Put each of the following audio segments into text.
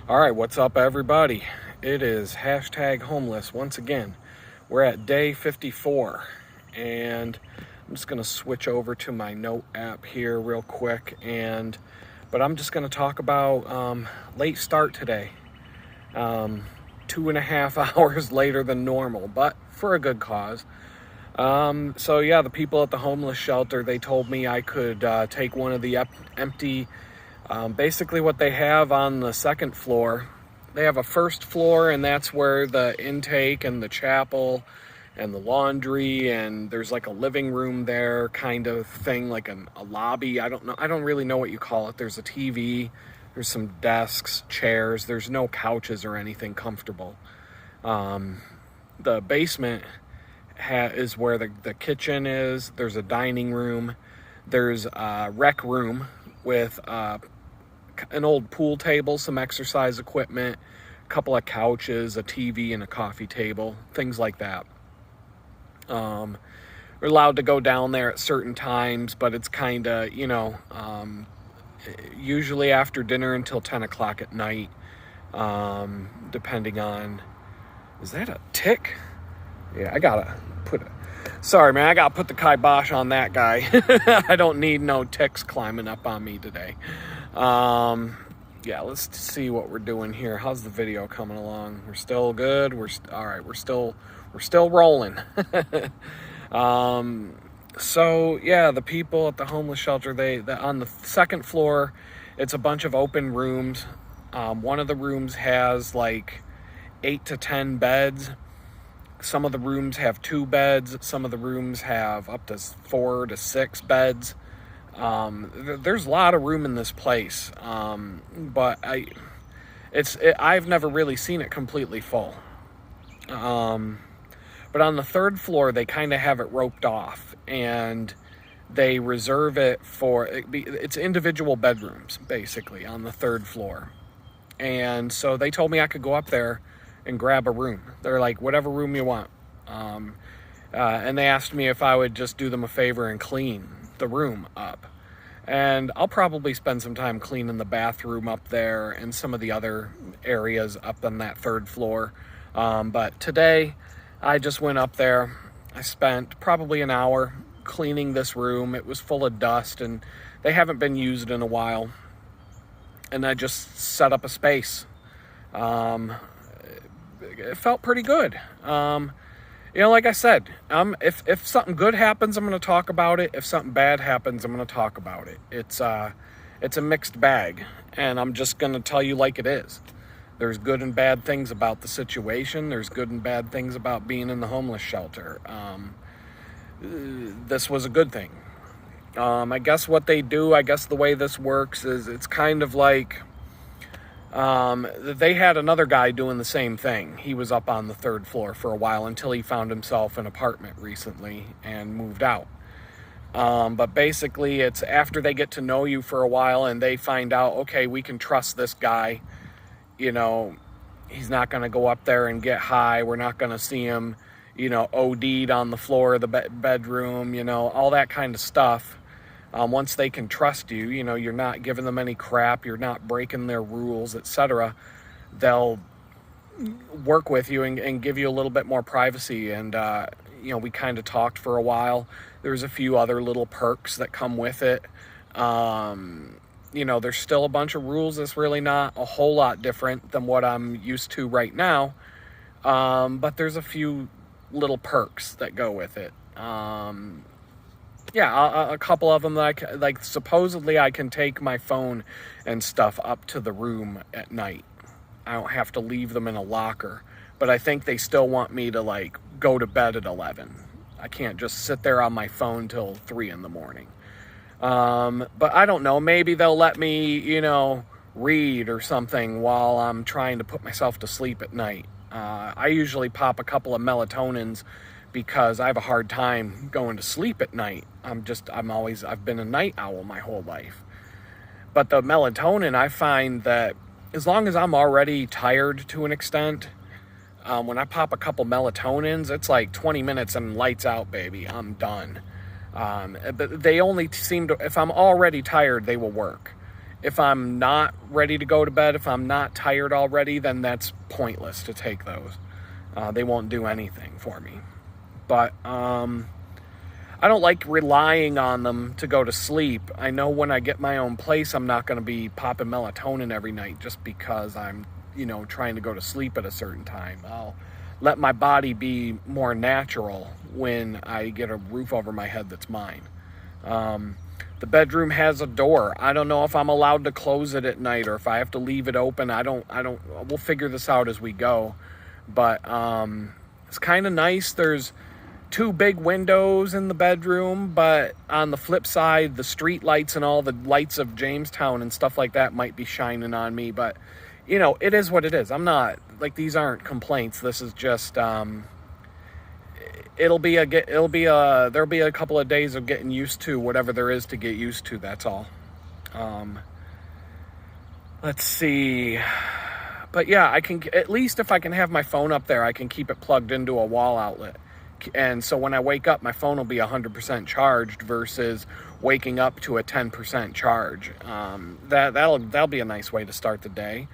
All right, what's up, everybody? It is hashtag homeless once again. We're at day 54, and I'm just gonna switch over to my note app here real quick. But I'm just gonna talk about late start today. 2.5 hours later than normal, but for a good cause. So yeah, the people at the homeless shelter, they told me I could take one of the empty. Basically what they have on the second floor, they have a first floor, and that's where the intake and the chapel and the laundry, and there's like a living room there kind of thing, like a lobby. I don't really know what you call it. There's a TV, there's some desks, chairs, there's no couches or anything comfortable. The basement is where the kitchen is. There's a dining room, there's a rec room with an old pool table, some exercise equipment, a couple of couches, a TV, and a coffee table, things like that. We're allowed to go down there at certain times, but it's kind of, usually after dinner until 10 o'clock at night, depending on... Is that a tick? Yeah, I gotta put it... Sorry, man, I gotta put the kibosh on that guy. I don't need no ticks climbing up on me today. Yeah, let's see what we're doing here. How's the video coming along? We're still good. All right. We're still rolling. So yeah, the people at the homeless shelter, they on the second floor, it's a bunch of open rooms. One of the rooms has like 8 to 10 beds. Some of the rooms have 2 beds. Some of the rooms have up to 4 to 6 beds. There's a lot of room in this place, but I've never really seen it completely full. But on the third floor, they kind of have it roped off, and they reserve it for it's individual bedrooms basically on the third floor. And so they told me I could go up there and grab a room. They're like, whatever room you want. And they asked me if I would just do them a favor and clean the room up. And I'll probably spend some time cleaning the bathroom up there and some of the other areas up on that third floor. But today I just went up there. I spent probably an hour cleaning this room. It was full of dust and they haven't been used in a while. And I just set up a space. It felt pretty good. Like I said, if something good happens, I'm going to talk about it. If something bad happens, I'm going to talk about it. It's a mixed bag, and I'm just going to tell you like it is. There's good and bad things about the situation. There's good and bad things about being in the homeless shelter. This was a good thing. I guess what they do, the way this works is it's kind of like... they had another guy doing the same thing. He was up on the third floor for a while until he found himself an apartment recently and moved out. But basically it's after they get to know you for a while and they find out, okay, we can trust this guy. He's not going to go up there and get high. We're not going to see him, OD'd on the floor of the bedroom, all that kind of stuff. Once they can trust you, you're not giving them any crap, you're not breaking their rules, etc., they'll work with you and give you a little bit more privacy. And, we kind of talked for a while. There's a few other little perks that come with it. There's still a bunch of rules. It's really not a whole lot different than what I'm used to right now. But there's a few little perks that go with it. Yeah, a couple of them that supposedly I can take my phone and stuff up to the room at night. I don't have to leave them in a locker, but I think they still want me to go to bed at 11. I can't just sit there on my phone till 3 in the morning. But I don't know, maybe they'll let me, read or something while I'm trying to put myself to sleep at night. I usually pop a couple of melatonins because I have a hard time going to sleep at night. I've been a night owl my whole life. But the melatonin, I find that as long as I'm already tired to an extent, when I pop a couple melatonins, it's like 20 minutes and lights out, baby. I'm done. But they only seem to, if I'm already tired, they will work. If I'm not ready to go to bed, if I'm not tired already, then that's pointless to take those. They won't do anything for me. But I don't like relying on them to go to sleep. I know when I get my own place, I'm not going to be popping melatonin every night just because I'm, trying to go to sleep at a certain time. I'll let my body be more natural when I get a roof over my head that's mine. The bedroom has a door. I don't know if I'm allowed to close it at night or if I have to leave it open. We'll figure this out as we go. But it's kind of nice. There's 2 big windows in the bedroom, but on the flip side, the street lights and all the lights of Jamestown and stuff like that might be shining on me. But, it is what it is. I'm not, these aren't complaints. This is just, there'll be a couple of days of getting used to whatever there is to get used to. That's all. Let's see. But yeah, I can, at least if I can have my phone up there, I can keep it plugged into a wall outlet. And so when I wake up, my phone will be 100% charged versus waking up to a 10% charge. That'll be a nice way to start the day.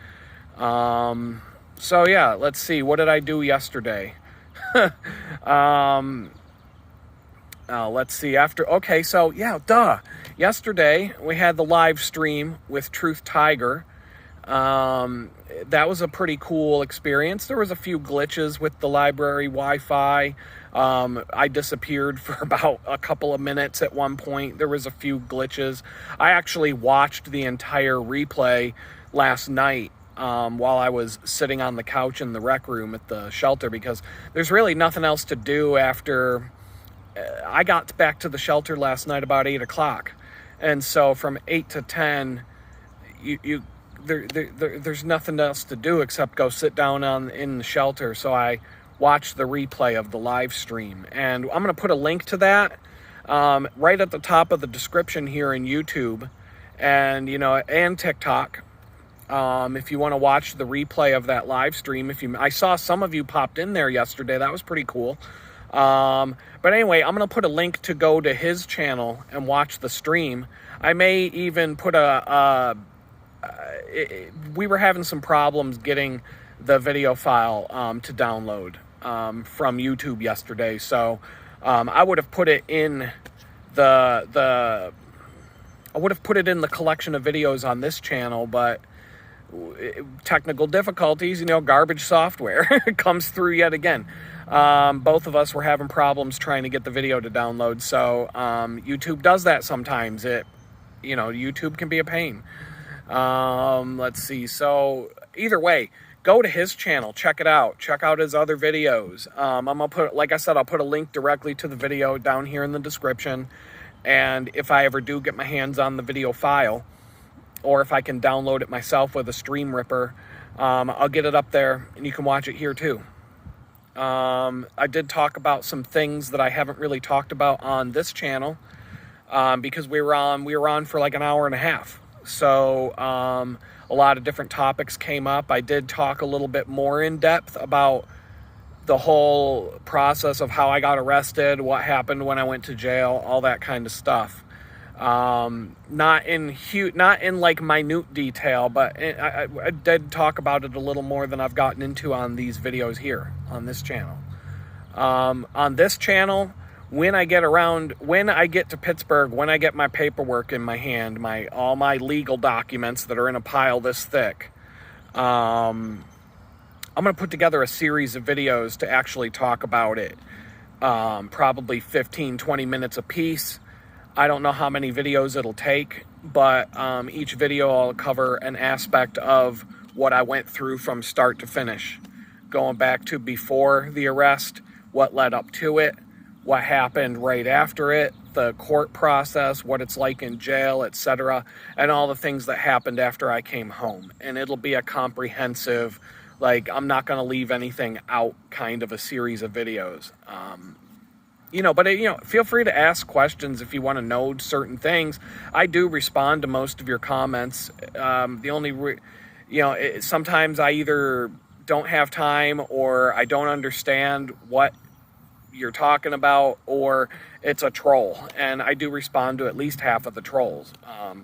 So yeah, let's see. What did I do yesterday? Let's see. Yesterday we had the live stream with Truth Tiger. That was a pretty cool experience. There was a few glitches with the library Wi-Fi. I disappeared for about a couple of minutes at one point. There was a few glitches. I actually watched the entire replay last night while I was sitting on the couch in the rec room at the shelter because there's really nothing else to do after I got back to the shelter last night about 8 o'clock. And so from 8 to 10, there's nothing else to do except go sit down in the shelter. So I watched the replay of the live stream, and I'm going to put a link to that right at the top of the description here in YouTube and and TikTok. If you want to watch the replay of that live stream, I saw some of you popped in there yesterday. That was pretty cool. But anyway, I'm going to put a link to go to his channel and watch the stream. I may even put we were having some problems getting the video file to download from YouTube yesterday. So I would have put it in the collection of videos on this channel, but technical difficulties, garbage software comes through yet again. Both of us were having problems trying to get the video to download. So YouTube does that sometimes. YouTube can be a pain. Let's see. So either way, go to his channel, check it out. Check out his other videos. I'm going to put, like I said, I'll put a link directly to the video down here in the description. And if I ever do get my hands on the video file, or if I can download it myself with a Stream Ripper, I'll get it up there and you can watch it here too. I did talk about some things that I haven't really talked about on this channel, because we were on for like an hour and a half. So a lot of different topics came up. I did talk a little bit more in depth about the whole process of how I got arrested, what happened when I went to jail, all that kind of stuff. Not in like minute detail, but I did talk about it a little more than I've gotten into on these videos here on this channel. On this channel, when I get to Pittsburgh, when I get my paperwork in my hand, all my legal documents that are in a pile this thick, I'm going to put together a series of videos to actually talk about it. Probably 15-20 minutes a piece. I don't know how many videos it'll take, but each video I'll cover an aspect of what I went through from start to finish. Going back to before the arrest, what led up to it, what happened right after it, the court process, what it's like in jail, etc., and all the things that happened after I came home. And it'll be a comprehensive, I'm not going to leave anything out kind of a series of videos. Feel free to ask questions if you want to know certain things. I do respond to most of your comments. Sometimes I either don't have time or I don't understand what you're talking about, or it's a troll. And I do respond to at least half of the trolls.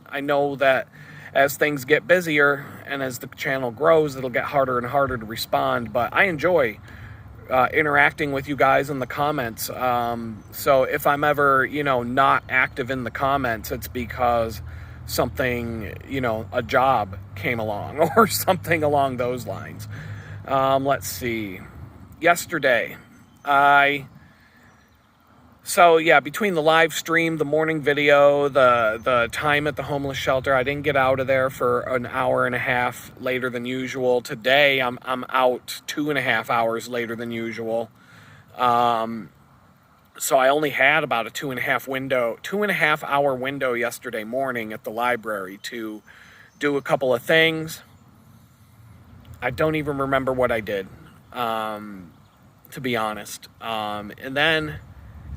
I know that as things get busier and as the channel grows, it'll get harder and harder to respond. But I enjoy interacting with you guys in the comments. So if I'm ever, not active in the comments, it's because something, a job came along or something along those lines. Let's see. Yesterday, between the live stream, the morning video, the time at the homeless shelter, I didn't get out of there for an hour and a half later than usual. Today, I'm out 2.5 hours later than usual. So I only had about a 2.5 hour window yesterday morning at the library to do a couple of things. I don't even remember what I did, to be honest. And then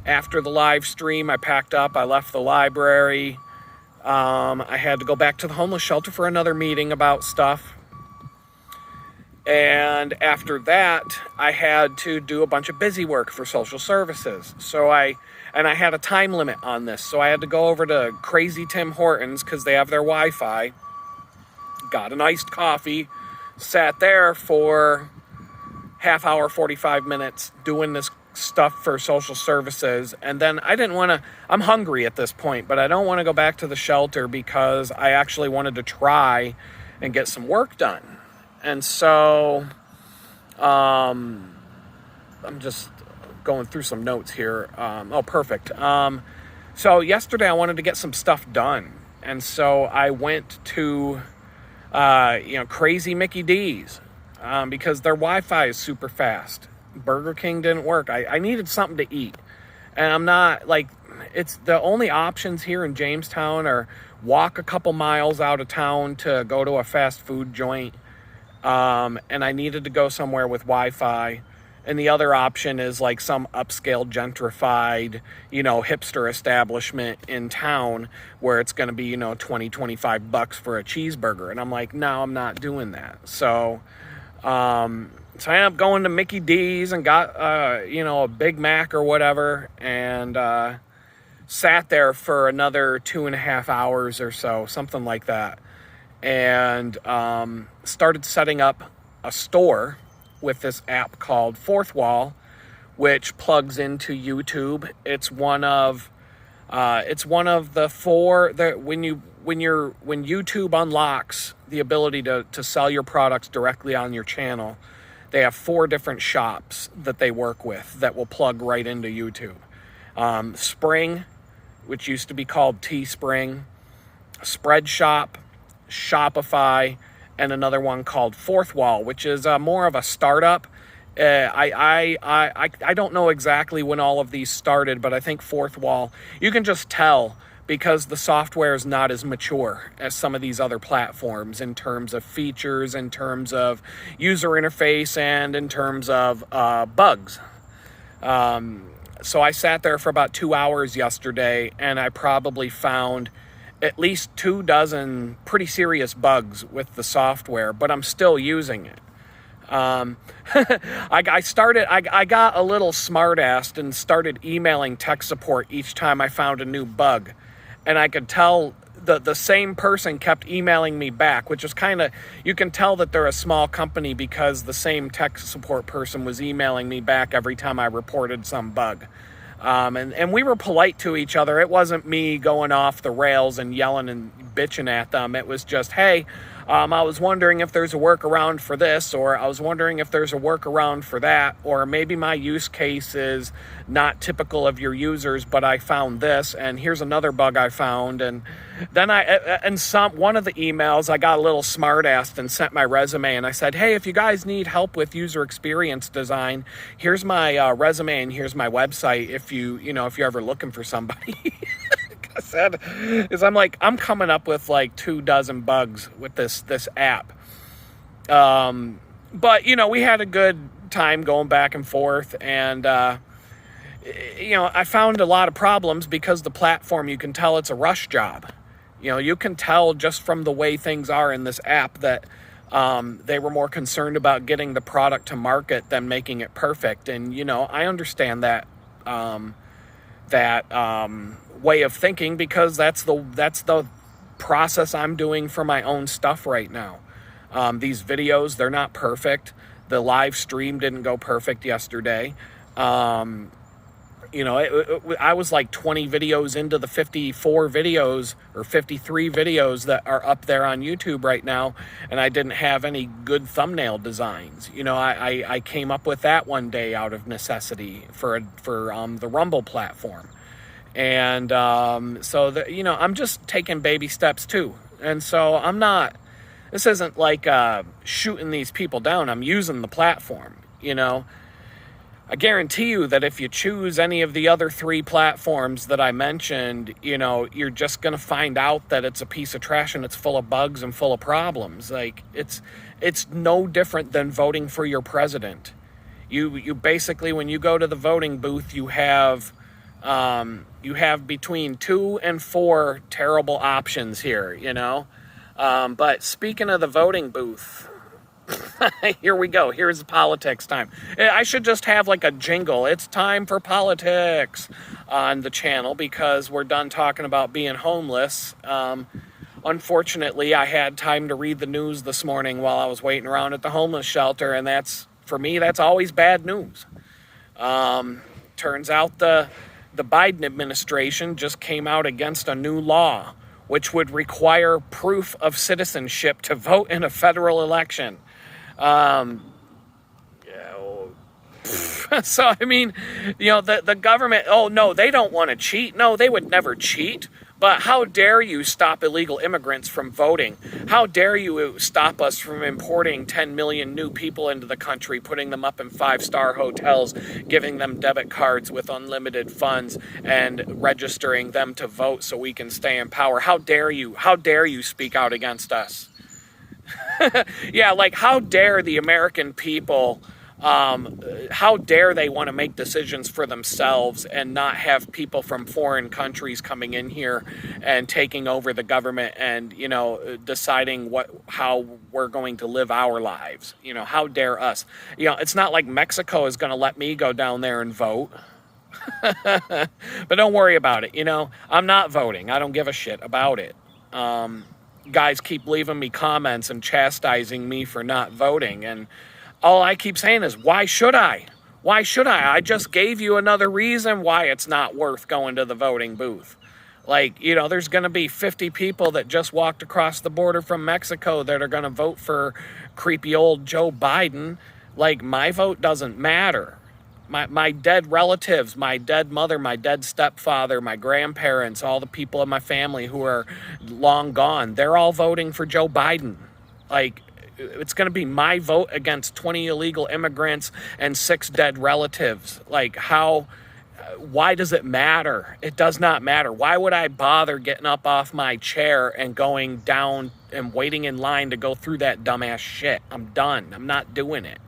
after the live stream, I packed up, I left the library. I had to go back to the homeless shelter for another meeting about stuff. And after that, I had to do a bunch of busy work for social services. So I had a time limit on this. So I had to go over to Crazy Tim Hortons because they have their Wi-Fi. Got an iced coffee, sat there for half hour, 45 minutes doing this stuff for social services. And then I'm hungry at this point, but I don't want to go back to the shelter because I actually wanted to try and get some work done. And so, I'm just going through some notes here. Perfect. So yesterday I wanted to get some stuff done. And so I went to, Crazy Mickey D's, because their Wi-Fi is super fast. Burger King didn't work. I needed something to eat. And I'm not, it's the only options here in Jamestown are walk a couple miles out of town to go to a fast food joint. And I needed to go somewhere with Wi-Fi. And the other option is some upscale, gentrified, hipster establishment in town where it's going to be, $20-25 for a cheeseburger. And I'm like, no, I'm not doing that. So I ended up going to Mickey D's and got, a Big Mac or whatever. And sat there for another 2.5 hours or so, something like that. And started setting up a store with this app called Fourth Wall, which plugs into YouTube. It's one of the four that when YouTube unlocks the ability to sell your products directly on your channel, they have 4 different shops that they work with that will plug right into YouTube. Spring, which used to be called Teespring, Spread Shop, Shopify, and another one called Fourth Wall, which is more of a startup. I don't know exactly when all of these started, but I think Fourth Wall, you can just tell because the software is not as mature as some of these other platforms in terms of features, in terms of user interface, and in terms of bugs. So I sat there for about 2 hours yesterday, and I probably found at least 24 pretty serious bugs with the software, but I'm still using it. I got a little smartassed and started emailing tech support each time I found a new bug. And I could tell the same person kept emailing me back, which is you can tell that they're a small company because the same tech support person was emailing me back every time I reported some bug. And we were polite to each other. It wasn't me going off the rails and yelling and bitching at them. It was just, hey, I was wondering if there's a workaround for this, or I was wondering if there's a workaround for that, or maybe my use case is not typical of your users, but I found this, and here's another bug I found. And then one of the emails, I got a little smart-assed and sent my resume, and I said, hey, if you guys need help with user experience design, here's my resume and here's my website if you're ever looking for somebody. I said, is I'm coming up with 24 bugs with this app. But we had a good time going back and forth, and I found a lot of problems because the platform, you can tell it's a rush job. You can tell just from the way things are in this app that they were more concerned about getting the product to market than making it perfect. And I understand that way of thinking because that's the process I'm doing for my own stuff right now. These videos, they're not perfect. The live stream didn't go perfect yesterday. I was like 20 videos into the 54 videos or 53 videos that are up there on YouTube right now, and I didn't have any good thumbnail designs. I came up with that one day out of necessity for the Rumble platform. And I'm just taking baby steps too. And so this isn't like shooting these people down. I'm using the platform, I guarantee you that if you choose any of the other 3 platforms that I mentioned, you're just going to find out that it's a piece of trash and it's full of bugs and full of problems. Like, it's no different than voting for your president. You basically, when you go to the voting booth, you have between 2 and 4 terrible options here, But speaking of the voting booth, here we go. Here's the politics time. I should just have like a jingle. It's time for politics on the channel because we're done talking about being homeless. Unfortunately, I had time to read the news this morning while I was waiting around at the homeless shelter, and for me, that's always bad news. Turns out the Biden administration just came out against a new law which would require proof of citizenship to vote in a federal election. So, I mean, the government, oh, no, they don't want to cheat. No, they would never cheat. But how dare you stop illegal immigrants from voting? How dare you stop us from importing 10 million new people into the country, putting them up in 5-star hotels, giving them debit cards with unlimited funds, and registering them to vote so we can stay in power? How dare you? How dare you speak out against us? Yeah, like, how dare the American people, how dare they want to make decisions for themselves and not have people from foreign countries coming in here and taking over the government and, deciding how we're going to live our lives. How dare us? It's not like Mexico is going to let me go down there and vote. But don't worry about it. I'm not voting. I don't give a shit about it. Guys keep leaving me comments and chastising me for not voting, and all I keep saying is, why should I? Why should I? I just gave you another reason why it's not worth going to the voting booth. Like, there's going to be 50 people that just walked across the border from Mexico that are going to vote for creepy old Joe Biden. Like, my vote doesn't matter. My dead relatives, my dead mother, my dead stepfather, my grandparents, all the people in my family who are long gone, they're all voting for Joe Biden. Like, it's going to be my vote against 20 illegal immigrants and 6 dead relatives. Like, why does it matter? It does not matter. Why would I bother getting up off my chair and going down and waiting in line to go through that dumbass shit? I'm done. I'm not doing it.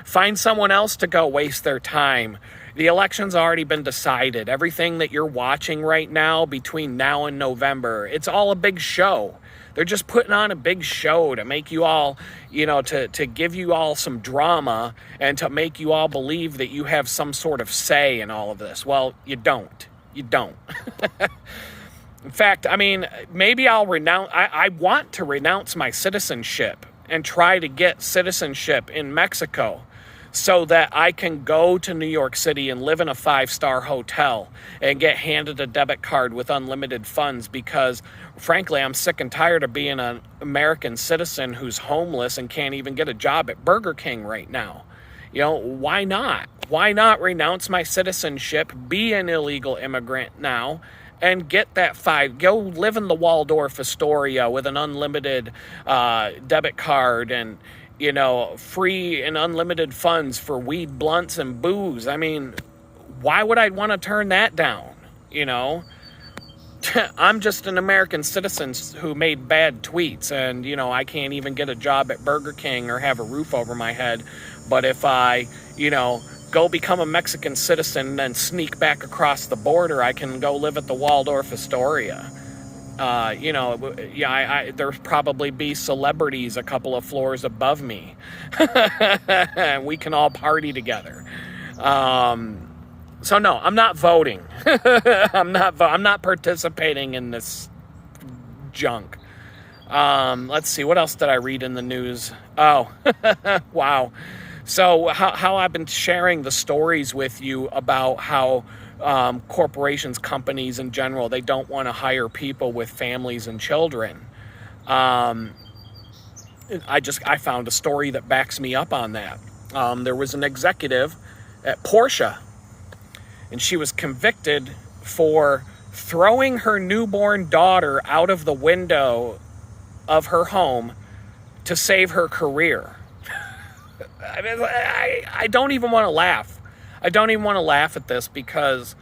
Find someone else to go waste their time. The election's already been decided. Everything that you're watching right now between now and November, it's all a big show. They're just putting on a big show to make you all, to give you all some drama and to make you all believe that you have some sort of say in all of this. Well, you don't. You don't. In fact, I mean, maybe I'll renounce. I want to renounce my citizenship and try to get citizenship in Mexico so that I can go to New York City and live in a 5-star hotel and get handed a debit card with unlimited funds because, frankly, I'm sick and tired of being an American citizen who's homeless and can't even get a job at Burger King right now. Why not? Why not renounce my citizenship, be an illegal immigrant now, and get that go live in the Waldorf Astoria with an unlimited debit card and, free and unlimited funds for weed, blunts, and booze. I mean, why would I want to turn that down? I'm just an American citizen who made bad tweets and, I can't even get a job at Burger King or have a roof over my head. But if I, go become a Mexican citizen and then sneak back across the border, I can go live at the Waldorf Astoria. There's probably be celebrities a couple of floors above me. And we can all party together. So no, I'm not voting. I'm not participating in this junk. Let's see, what else did I read in the news? Oh, wow. So how I've been sharing the stories with you about how corporations, companies in general, they don't want to hire people with families and children. I found a story that backs me up on that. There was an executive at Porsche, and she was convicted for throwing her newborn daughter out of the window of her home to save her career. I mean, I don't even want to laugh. I don't even want to laugh at this, because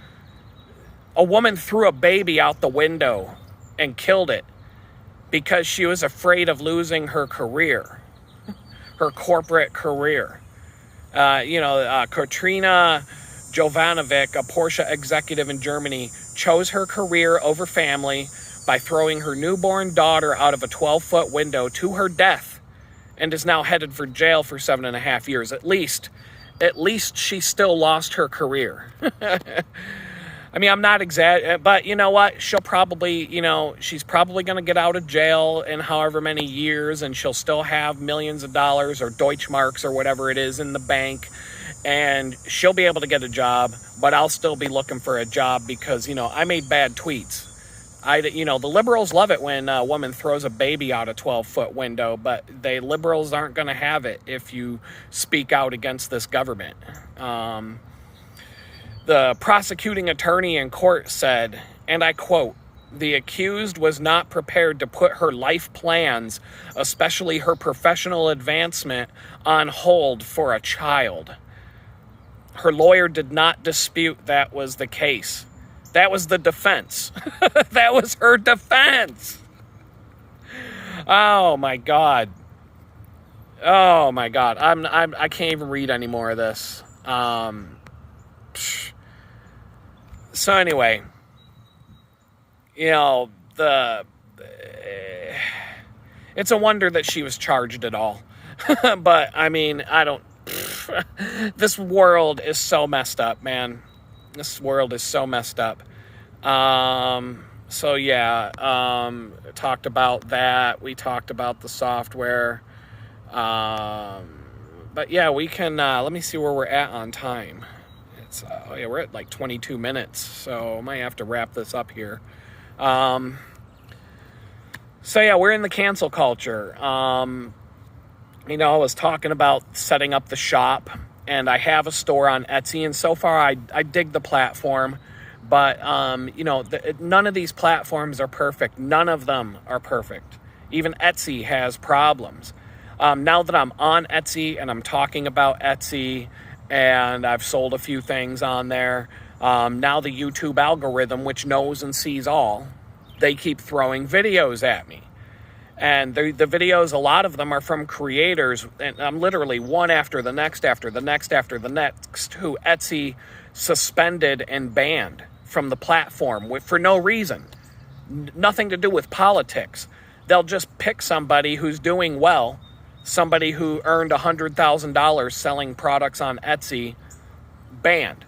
a woman threw a baby out the window and killed it because she was afraid of losing her career, her corporate career. Katrina Jovanovic, a Porsche executive in Germany, chose her career over family by throwing her newborn daughter out of a 12-foot window to her death, and is now headed for jail for 7.5 years. At least she still lost her career. I mean, I'm not exaggerating, but you know what? She'll probably, she's probably going to get out of jail in however many years, and she'll still have millions of dollars or Deutschmarks or whatever it is in the bank, and she'll be able to get a job, but I'll still be looking for a job because, I made bad tweets. The liberals love it when a woman throws a baby out a 12-foot window, but the liberals aren't going to have it if you speak out against this government. The prosecuting attorney in court said, and I quote, "The accused was not prepared to put her life plans, especially her professional advancement, on hold for a child." Her lawyer did not dispute that was the case. That was the defense. That was her defense. Oh my God. Oh my God. I can't even read any more of this. So anyway, it's a wonder that she was charged at all. But I mean, this world is so messed up, man. This world is so messed up. Talked about that. We talked about the software. But yeah, we can, let me see where we're at on time. We're at like 22 minutes, so I might have to wrap this up here. We're in the cancel culture. I was talking about setting up the shop, and I have a store on Etsy, and so far I dig the platform, but none of these platforms are perfect. None of them are perfect. Even Etsy has problems. Now that I'm on Etsy and I'm talking about Etsy, and I've sold a few things on there, now the YouTube algorithm, which knows and sees all, they keep throwing videos at me. And the videos, a lot of them are from creators, and I'm literally one after the next, who Etsy suspended and banned from the platform for no reason. Nothing to do with politics. They'll just pick somebody who's doing well, somebody who earned $100,000 selling products on Etsy, banned.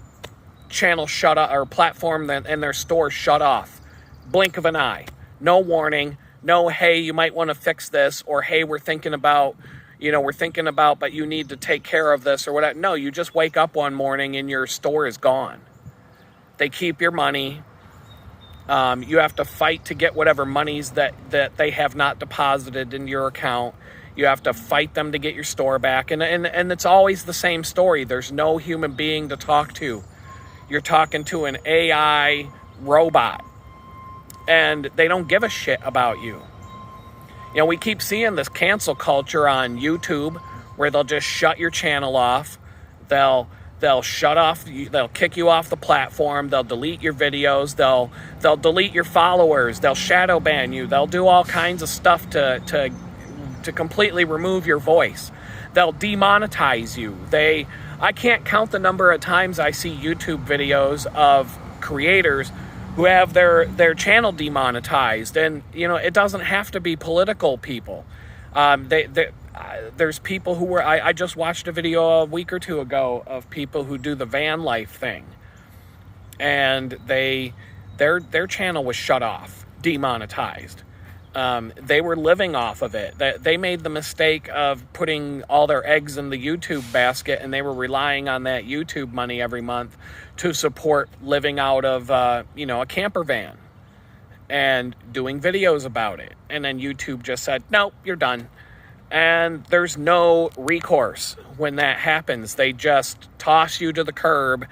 Channel shut off, or platform and their store shut off. Blink of an eye. No warning. No, hey, you might want to fix this, or hey, we're thinking about, but you need to take care of this or whatever. No, you just wake up one morning and your store is gone. They keep your money. You have to fight to get whatever monies that they have not deposited in your account. You have to fight them to get your store back. And it's always the same story. There's no human being to talk to. You're talking to an AI robot. And they don't give a shit about you. We keep seeing this cancel culture on YouTube where they'll just shut your channel off. They'll shut off, they'll kick you off the platform. They'll delete your videos. They'll delete your followers. They'll shadow ban you. They'll do all kinds of stuff to completely remove your voice. They'll demonetize you. I can't count the number of times I see YouTube videos of creators who have their channel demonetized. And, it doesn't have to be political people. There's people who were, I just watched a video a week or two ago of people who do the van life thing. And their channel was shut off, demonetized. They were living off of it. They made the mistake of putting all their eggs in the YouTube basket, and they were relying on that YouTube money every month to support living out of, a camper van and doing videos about it. And then YouTube just said, nope, you're done. And there's no recourse when that happens. They just toss you to the curb,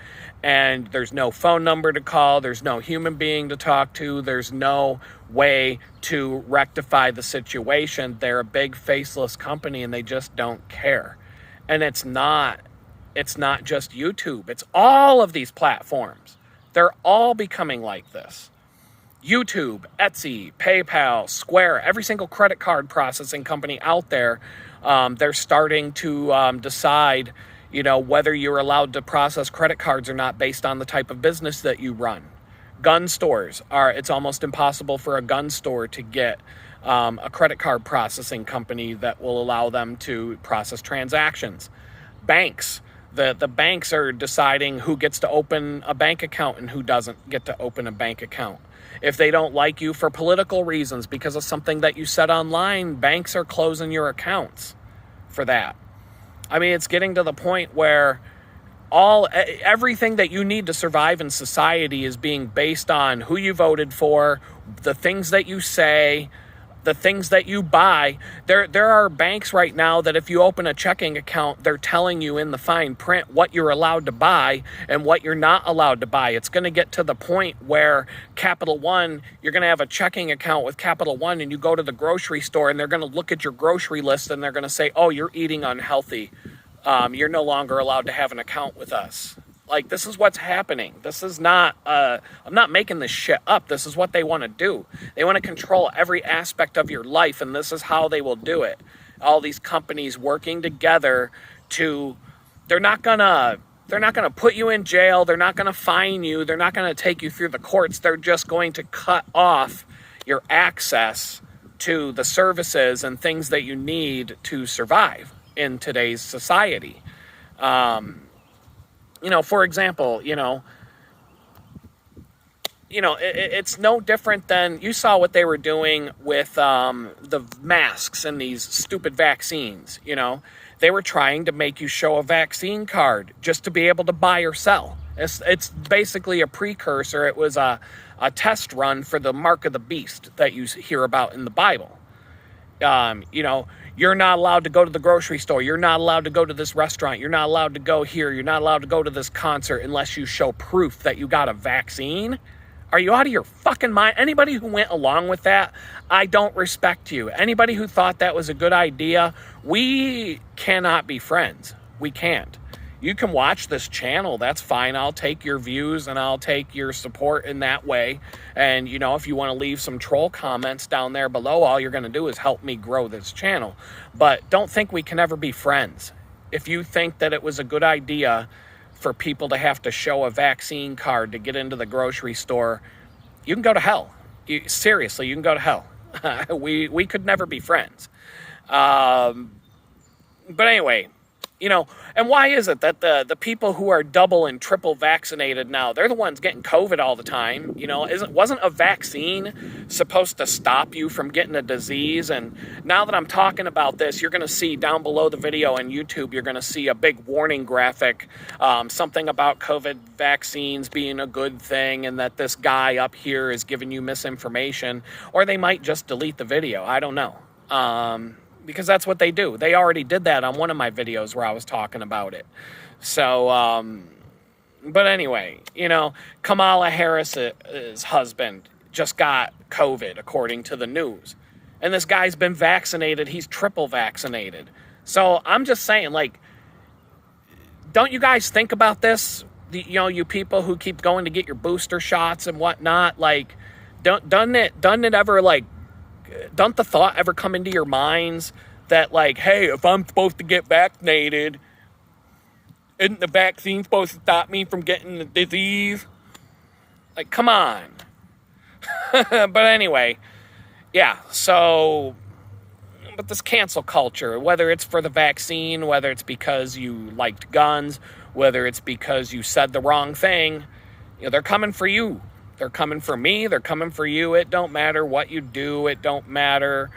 and there's no phone number to call. There's no human being to talk to. There's no way to rectify the situation. They're a big faceless company, and they just don't care. And it's not just YouTube. It's all of these platforms. They're all becoming like this. YouTube, Etsy, PayPal, Square, every single credit card processing company out there, they're starting to decide, whether you're allowed to process credit cards or not based on the type of business that you run. Gun stores it's almost impossible for a gun store to get a credit card processing company that will allow them to process transactions. Banks, the banks are deciding who gets to open a bank account and who doesn't get to open a bank account. If they don't like you for political reasons because of something that you said online, banks are closing your accounts for that. I mean, it's getting to the point where everything that you need to survive in society is being based on who you voted for, the things that you say, the things that you buy. There are banks right now that if you open a checking account, they're telling you in the fine print what you're allowed to buy and what you're not allowed to buy. It's going to get to the point where Capital One, you're going to have a checking account with Capital One, and you go to the grocery store and they're going to look at your grocery list and they're going to say, oh, you're eating unhealthy. You're no longer allowed to have an account with us. Like, this is what's happening. This is not, I'm not making this shit up. This is what they want to do. They want to control every aspect of your life, and this is how they will do it. All these companies working together they're not gonna put you in jail. They're not gonna fine you. They're not gonna take you through the courts. They're just going to cut off your access to the services and things that you need to survive in today's society. For example, it's no different than, you saw what they were doing with the masks and these stupid vaccines. They were trying to make you show a vaccine card just to be able to buy or sell. It's basically a precursor. It was a test run for the mark of the beast that you hear about in the Bible. You're not allowed to go to the grocery store. You're not allowed to go to this restaurant. You're not allowed to go here. You're not allowed to go to this concert unless you show proof that you got a vaccine. Are you out of your fucking mind? Anybody who went along with that, I don't respect you. Anybody who thought that was a good idea, we cannot be friends. We can't. You can watch this channel. That's fine. I'll take your views and I'll take your support in that way. And, if you want to leave some troll comments down there below, all you're going to do is help me grow this channel. But don't think we can ever be friends. If you think that it was a good idea for people to have to show a vaccine card to get into the grocery store, you can go to hell. Seriously, you can go to hell. We could never be friends. But anyway, and why is it that the people who are double and triple vaccinated now, they're the ones getting COVID all the time? Wasn't a vaccine supposed to stop you from getting a disease? And now that I'm talking about this, you're going to see down below the video on YouTube, you're going to see a big warning graphic, something about COVID vaccines being a good thing and that this guy up here is giving you misinformation, or they might just delete the video. I don't know. Because that's what they do. They already did that on one of my videos where I was talking about it. So, but anyway, Kamala Harris's husband just got COVID, according to the news. And this guy's been vaccinated. He's triple vaccinated. So I'm just saying, don't you guys think about this? You people who keep going to get your booster shots and whatnot, doesn't the thought ever come into your minds that, hey, if I'm supposed to get vaccinated, isn't the vaccine supposed to stop me from getting the disease? Come on. But anyway, yeah, so, but this cancel culture, whether it's for the vaccine, whether it's because you liked guns, whether it's because you said the wrong thing, they're coming for you. They're coming for me. They're coming for you. It don't matter what you do. It don't matter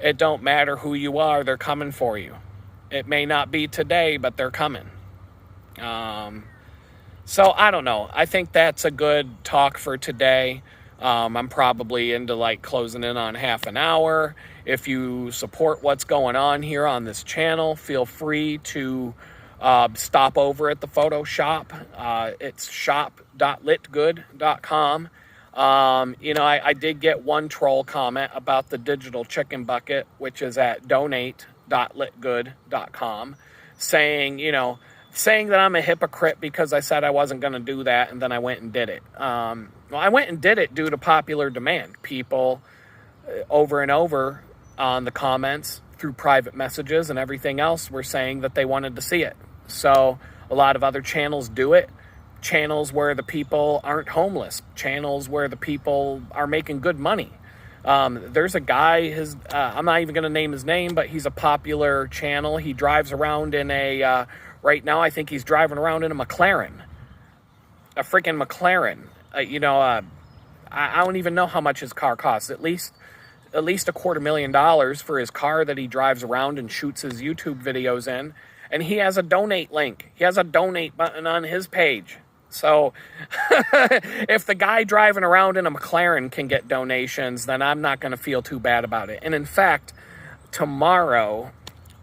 who you are. They're coming for you. It may not be today, but they're coming. So I don't know. I think that's a good talk for today. I'm probably into like closing in on half an hour. If you support what's going on here on this channel, feel free to stop over at the photo shop. It's shop.litgood.com. I did get one troll comment about the digital chicken bucket, which is at donate.litgood.com, saying that I'm a hypocrite because I said I wasn't going to do that, and then I went and did it. Well, I went and did it due to popular demand. People over and over on the comments through private messages and everything else were saying that they wanted to see it. So a lot of other channels do it. Channels where the people aren't homeless. Channels where the people are making good money. There's a guy, I'm not even going to name his name, but he's a popular channel. He drives around in right now I think he's driving around in a McLaren. A freaking McLaren. I don't even know how much his car costs. At least $250,000 for his car that he drives around and shoots his YouTube videos in. And he has a donate link. He has a donate button on his page. So if the guy driving around in a McLaren can get donations, then I'm not going to feel too bad about it. And in fact, tomorrow,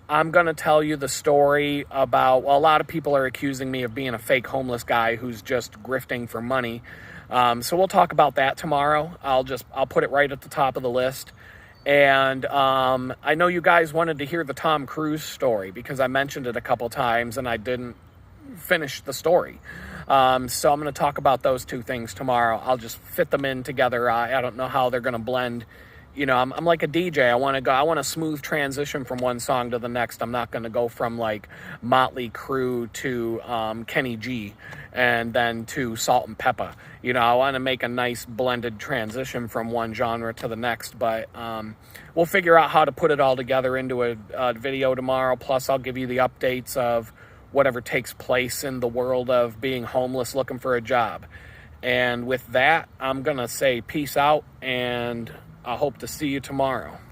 I'm going to tell you the story about, well, a lot of people are accusing me of being a fake homeless guy who's just grifting for money. So we'll talk about that tomorrow. I'll put it right at the top of the list. And I know you guys wanted to hear the Tom Cruise story because I mentioned it a couple times and I didn't finish the story. So I'm going to talk about those two things tomorrow. I'll just fit them in together. I don't know how they're going to blend. I'm like a DJ. I want a smooth transition from one song to the next. I'm not going to go from like Motley Crue to Kenny G and then to Salt and Peppa. I want to make a nice blended transition from one genre to the next, but we'll figure out how to put it all together into a video tomorrow. Plus, I'll give you the updates of whatever takes place in the world of being homeless looking for a job. And with that, I'm going to say peace out, and I hope to see you tomorrow.